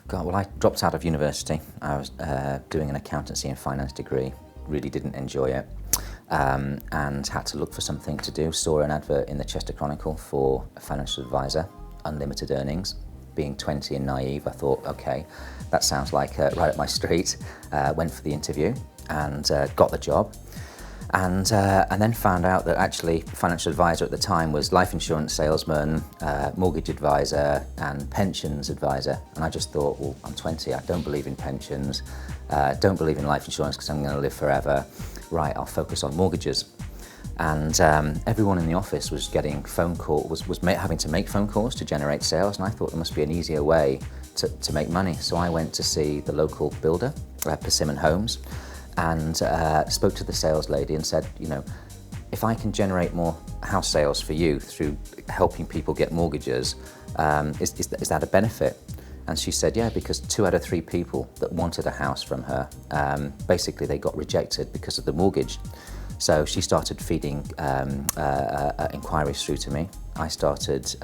God, well, I dropped out of university. I was doing an accountancy and finance degree, really didn't enjoy it, and had to look for something to do. Saw an advert in the Chester Chronicle for a financial advisor, unlimited earnings. Being 20 and naive, I thought, okay, that sounds like right up my street. Went for the interview and got the job. And then found out that actually financial advisor at the time was life insurance salesman, mortgage advisor and pensions advisor. And I just thought, well, I'm 20, I don't believe in pensions, don't believe in life insurance because I'm going to live forever. Right, I'll focus on mortgages. And everyone in the office was getting having to make phone calls to generate sales, and I thought there must be an easier way to make money. So I went to see the local builder, Persimmon Homes, and spoke to the sales lady and said, you know, if I can generate more house sales for you through helping people get mortgages, is that a benefit? And she said, yeah, because 2 out of 3 people that wanted a house from her, basically they got rejected because of the mortgage. So she started feeding inquiries through to me. I started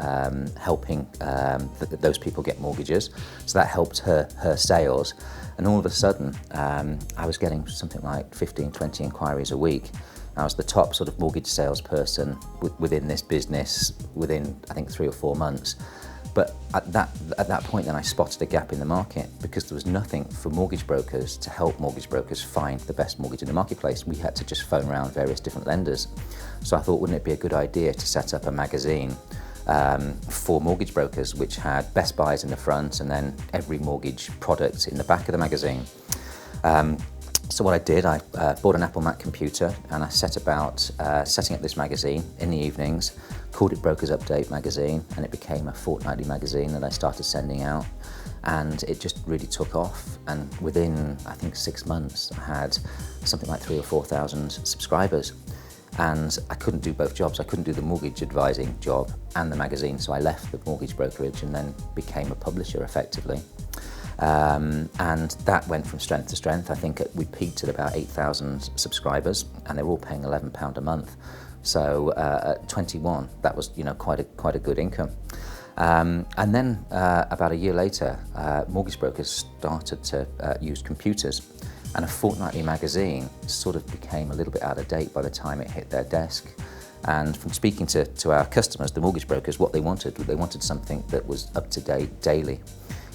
helping those people get mortgages. So that helped her sales. And all of a sudden, I was getting something like 15, 20 inquiries a week. I was the top sort of mortgage salesperson within this business within, I think, 3 or 4 months. But at that point then I spotted a gap in the market because there was nothing for mortgage brokers to help mortgage brokers find the best mortgage in the marketplace. We had to just phone around various different lenders. So I thought, wouldn't it be a good idea to set up a magazine for mortgage brokers which had best buys in the front and then every mortgage product in the back of the magazine. So what I did, I bought an Apple Mac computer and I set about setting up this magazine in the evenings, called it Brokers Update magazine, and it became a fortnightly magazine that I started sending out, and it just really took off. And within, I think, 6 months, I had something like 3,000 or 4,000 subscribers. And I couldn't do both jobs. I couldn't do the mortgage advising job and the magazine, so I left the mortgage brokerage and then became a publisher effectively. And that went from strength to strength. I think we peaked at about 8,000 subscribers, and they were all paying £11 a month. So at 21, that was, you know, quite a good income. And then about a year later, mortgage brokers started to use computers, and a fortnightly magazine sort of became a little bit out of date by the time it hit their desk. And from speaking to our customers, the mortgage brokers, what they wanted something that was up to date daily.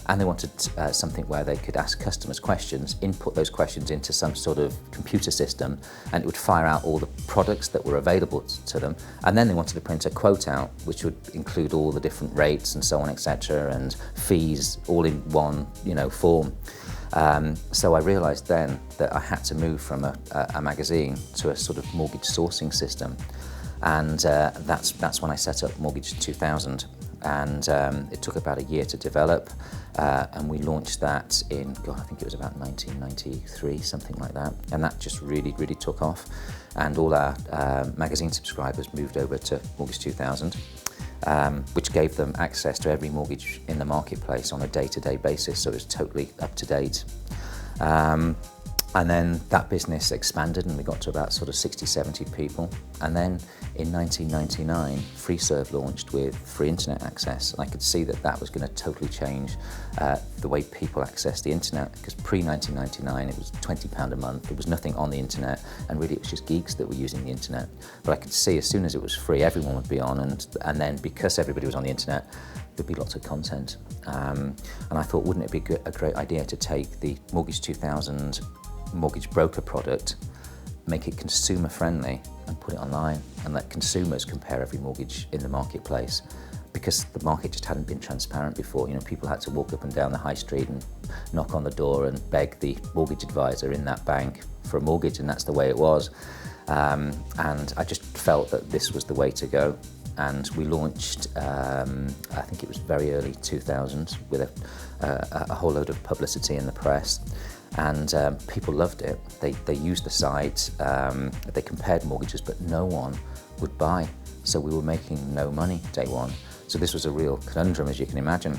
And they wanted something where they could ask customers questions, input those questions into some sort of computer system, and it would fire out all the products that were available to them. And then they wanted to print a quote out, which would include all the different rates and so on, etc., and fees all in one, you know, form. So I realised then that I had to move from a magazine to a sort of mortgage sourcing system, and that's when I set up Mortgage 2000. And it took about a year to develop, and we launched that in, God, I think it was about 1993, something like that. And that just really took off. And all our magazine subscribers moved over to Mortgage 2000, which gave them access to every mortgage in the marketplace on a day-to-day basis, so it was totally up to date. And then that business expanded and we got to about sort of 60, 70 people. And then in 1999, FreeServe launched with free internet access. And I could see that that was going to totally change the way people access the internet, because pre-1999 it was £20 a month, there was nothing on the internet, and really it was just geeks that were using the internet. But I could see as soon as it was free, everyone would be on, and then because everybody was on the internet, there'd be lots of content. And I thought, wouldn't it be a great idea to take the Mortgage 2000 mortgage broker product, make it consumer friendly and put it online and let consumers compare every mortgage in the marketplace, because the market just hadn't been transparent before. You know, people had to walk up and down the high street and knock on the door and beg the mortgage advisor in that bank for a mortgage, and that's the way it was. And I just felt that this was the way to go. And we launched, I think it was very early 2000s, with a whole load of publicity in the press. And people loved it. They used the site, they compared mortgages, but no one would buy. So we were making no money day one. So this was a real conundrum, as you can imagine.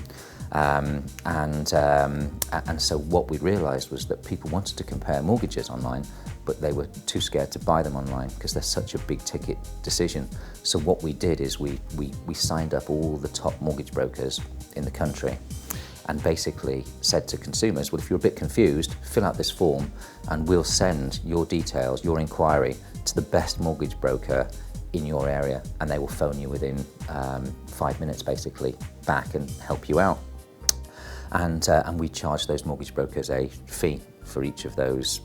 And so what we realised was that people wanted to compare mortgages online, but they were too scared to buy them online because they're such a big ticket decision. So what we did is we signed up all the top mortgage brokers in the country, and basically said to consumers, well, if you're a bit confused, fill out this form and we'll send your details, your inquiry, to the best mortgage broker in your area, and they will phone you within 5 minutes basically back and help you out. And we charge those mortgage brokers a fee for each of those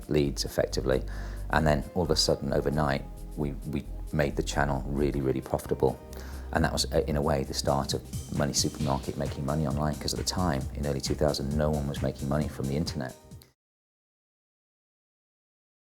leads effectively. And then all of a sudden overnight, we made the channel really, really profitable. And that was, in a way, the start of Money Supermarket making money online, because at the time, in early 2000, no one was making money from the internet.